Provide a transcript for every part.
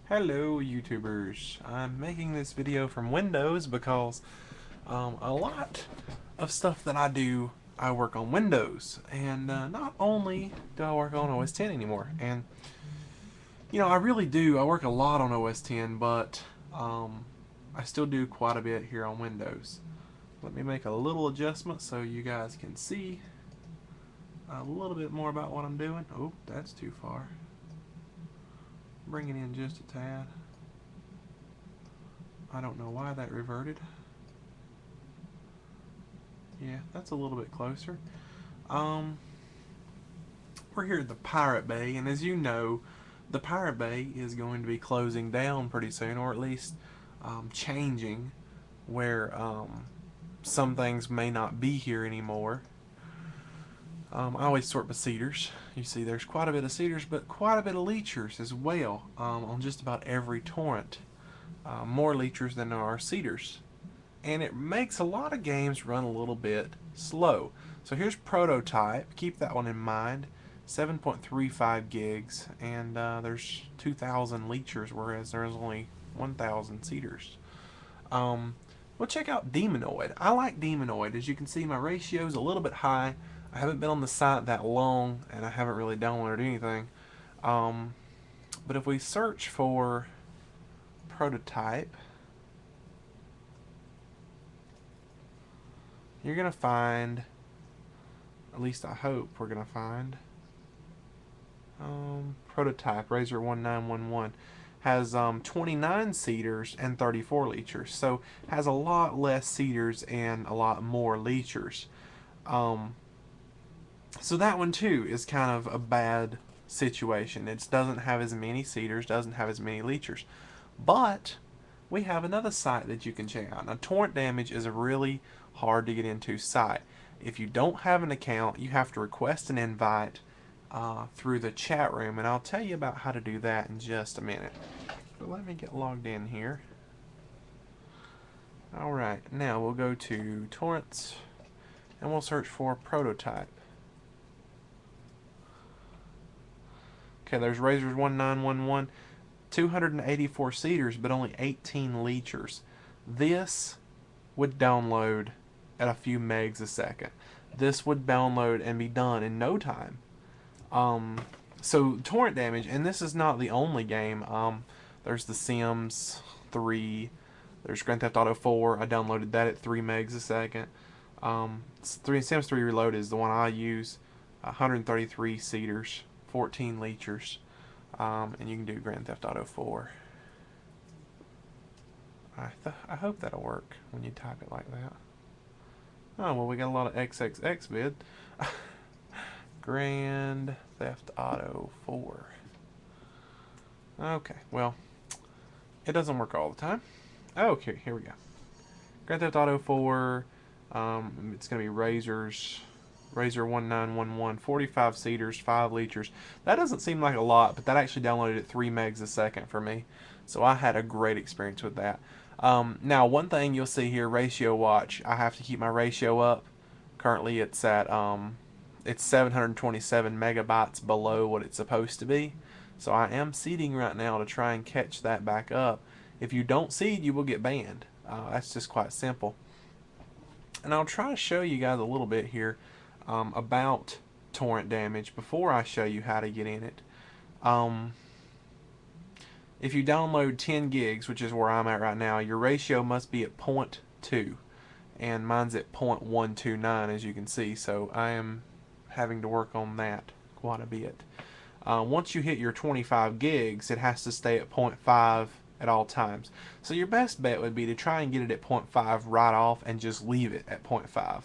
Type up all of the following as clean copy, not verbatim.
Hello YouTubers, I'm making this video from Windows because a lot of stuff that I do, I work on Windows, and not only do I work on OS 10 anymore, and I really do, I work a lot on OS 10, but I still do quite a bit here on Windows. Let me make a little adjustment so you guys can see a little bit more about what I'm doing. Oh, that's too far. Bring it in just a tad. I don't know why that reverted. Yeah, that's a little bit closer. Um, we're here at the Pirate Bay, and as you know, the Pirate Bay is going to be closing down pretty soon, or at least changing, where some things may not be here anymore. I always sort by cedars. You see there's quite a bit of cedars, but quite a bit of leechers as well on just about every torrent. More leechers than there are cedars. And it makes a lot of games run a little bit slow. So here's Prototype. Keep that one in mind. 7.35 gigs, and there's 2,000 leechers, whereas there's only 1,000 cedars. We'll check out Demonoid. I like Demonoid. As you can see, my ratio is a little bit high. I haven't been on the site that long, and I haven't really downloaded anything. But if we search for Prototype, you're going to find, at least I hope we're going to find, Prototype, Razor 1911, has 29 cedars and 34 leechers. So has a lot less cedars and a lot more leechers. So that one too is kind of a bad situation. It doesn't have as many cedars, doesn't have as many leechers. But we have another site that you can check out. Now, Torrent-Damage is a really hard to get into site. If you don't have an account, you have to request an invite through the chat room, and I'll tell you about how to do that in just a minute. But let me get logged in here. Alright, now we'll go to Torrents, and we'll search for Prototype. Okay, there's Razors 1911. 284 cedars, but only 18 leechers. This would download at a few megs a second. This would download and be done in no time. So Torrent-Damage, and this is not the only game. There's The Sims 3. There's Grand Theft Auto 4. I downloaded that at 3 megs a second. Sims 3 Reloaded is the one I use. 133 cedars, 14 leechers. And you can do Grand Theft Auto 4. I hope that'll work when you type it like that. Oh, well, we got a lot of XXX vid. Grand Theft Auto 4. Okay, well, it doesn't work all the time. Okay, here we go. Grand Theft Auto 4. It's going to be Razor 1911, 45 cedars, 5 leechers. That doesn't seem like a lot, but that actually downloaded at 3 megs a second for me. So I had a great experience with that. Now, one thing you'll see here, ratio watch. I have to keep my ratio up. Currently, it's at it's 727 megabytes below what it's supposed to be. So I am seeding right now to try and catch that back up. If you don't seed, you will get banned. That's just quite simple. And I'll try to show you guys a little bit here about Torrent-Damage before I show you how to get in it. If you download 10 gigs, which is where I'm at right now, your ratio must be at 0.2, and mine's at 0.129, as you can see, so I am having to work on that quite a bit. Once you hit your 25 gigs, it has to stay at 0.5 at all times. So your best bet would be to try and get it at 0.5 right off and just leave it at 0.5.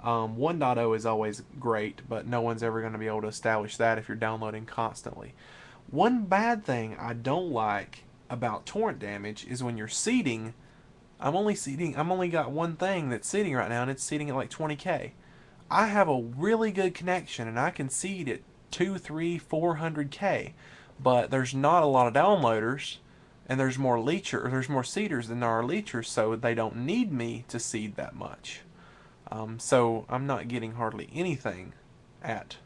1.0 is always great, but no one's ever going to be able to establish that if you're downloading constantly. One bad thing I don't like about Torrent-Damage is when you're seeding. I'm only got one thing that's seeding right now, and it's seeding at like 20k. I have a really good connection, and I can seed at 2, 3, 400k, but there's not a lot of downloaders, and there's more seeders than there are leechers, so they don't need me to seed that much. So I'm not getting hardly anything at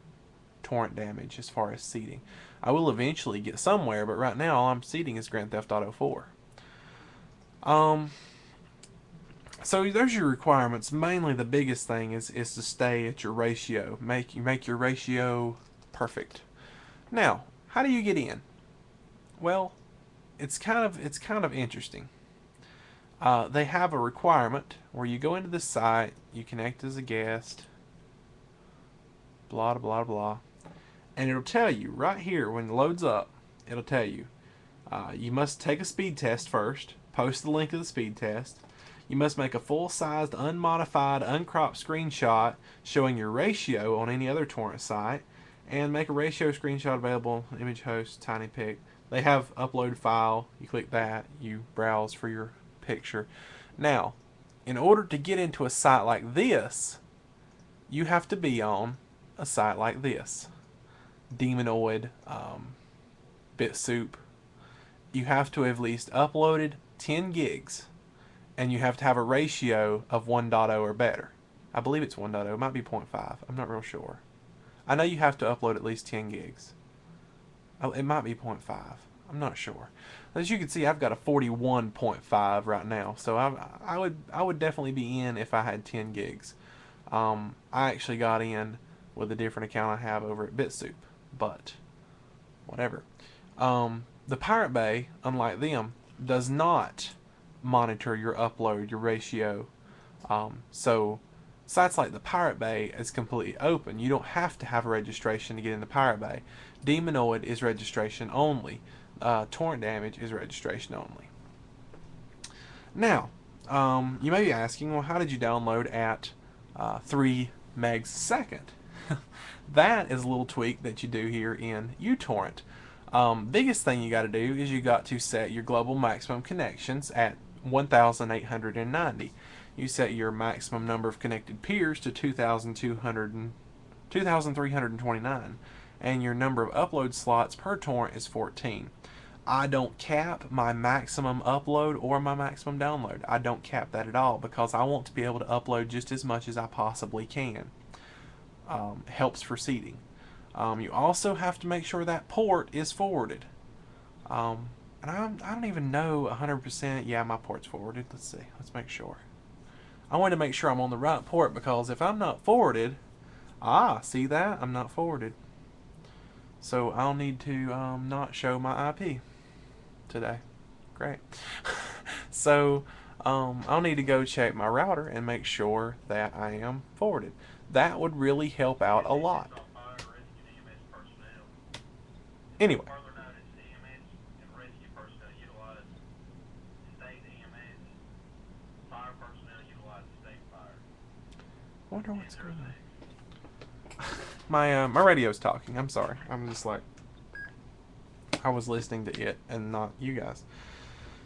Torrent-Damage as far as seeding. I will eventually get somewhere, but right now all I'm seeding is Grand Theft Auto 4. So there's your requirements. Mainly the biggest thing is to stay at your ratio. Make your ratio perfect. Now, how do you get in? Well, it's kind of interesting. They have a requirement where you go into the site, you connect as a guest, blah blah blah, and it'll tell you right here when it loads up. It'll tell you you must take a speed test first. Post the link of the speed test. You must make a full-sized, unmodified, uncropped screenshot showing your ratio on any other torrent site, and make a ratio screenshot available. Image host, TinyPic. They have upload file. You click that. You browse for your picture. Now, in order to get into a site like this, you have to be on a site like this. Demonoid, BitSoup. You have to have at least uploaded 10 gigs, and you have to have a ratio of 1.0 or better. I believe it's 1.0. It might be 0.5. I'm not real sure. I know you have to upload at least 10 gigs. Oh, it might be 0.5. I'm not sure. As you can see, I've got a 41.5 right now, so I would definitely be in if I had 10 gigs. I actually got in with a different account I have over at BitSoup, but whatever. The Pirate Bay, unlike them, does not monitor your upload, your ratio. So sites like the Pirate Bay is completely open. You don't have to have a registration to get in the Pirate Bay. Demonoid is registration only. Torrent-Damage is registration only. Now, you may be asking, well, how did you download at 3 megs a second? That is a little tweak that you do here in uTorrent. Biggest thing you got to do is you got to set your global maximum connections at 1,890. You set your maximum number of connected peers to 2,329, and your number of upload slots per torrent is 14. I don't cap my maximum upload or my maximum download. I don't cap that at all because I want to be able to upload just as much as I possibly can. Helps for seeding. You also have to make sure that port is forwarded. And I don't even know 100%. Yeah, my port's forwarded. Let's see. Let's make sure. I want to make sure I'm on the right port because if I'm not forwarded, see that? I'm not forwarded. So I'll need to not show my IP today. Great. So I'll need to go check my router and make sure that I am forwarded. That would really help out a lot. Anyway. I wonder what's going on. My radio's talking. I'm sorry. I'm just like, I was listening to it and not you guys.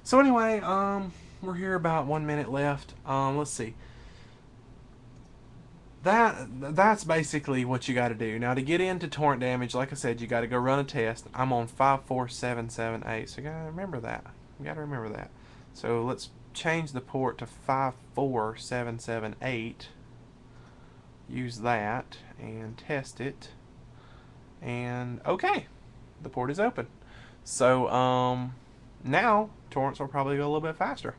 So anyway, we're here about 1 minute left. Let's see. That's basically what you got to do. Now to get into Torrent-Damage, like I said, you got to go run a test. I'm on 54778, so you got to remember that. You got to remember that. So let's change the port to 54778. Use that and test it. And okay, the port is open. So now torrents will probably go a little bit faster.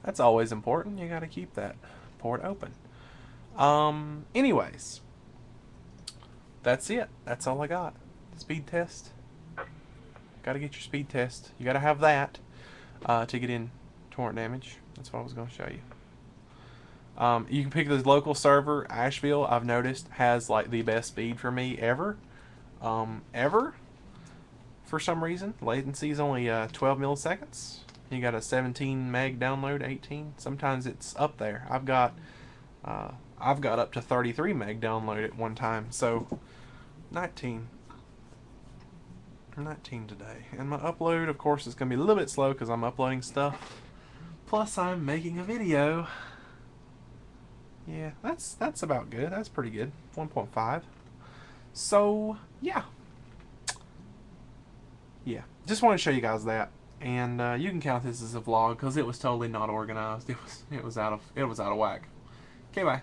That's always important. You got to keep that port open. Anyways, that's it. That's all I got. Speed test. Got to get your speed test. You got to have that to get in Torrent-Damage. That's what I was going to show you. You can pick the local server. Asheville, I've noticed, has like the best speed for me ever. For some reason, latency is only 12 milliseconds. You got a 17 meg download, 18. Sometimes it's up there. I've got up to 33 meg download at one time. So 19 today. And my upload, of course, is going to be a little bit slow because I'm uploading stuff. Plus, I'm making a video. Yeah, that's about good. That's pretty good. 1.5. So, yeah. Yeah, just want to show you guys that. And you can count this as a vlog because it was totally not organized. It was out of whack. Okay, bye.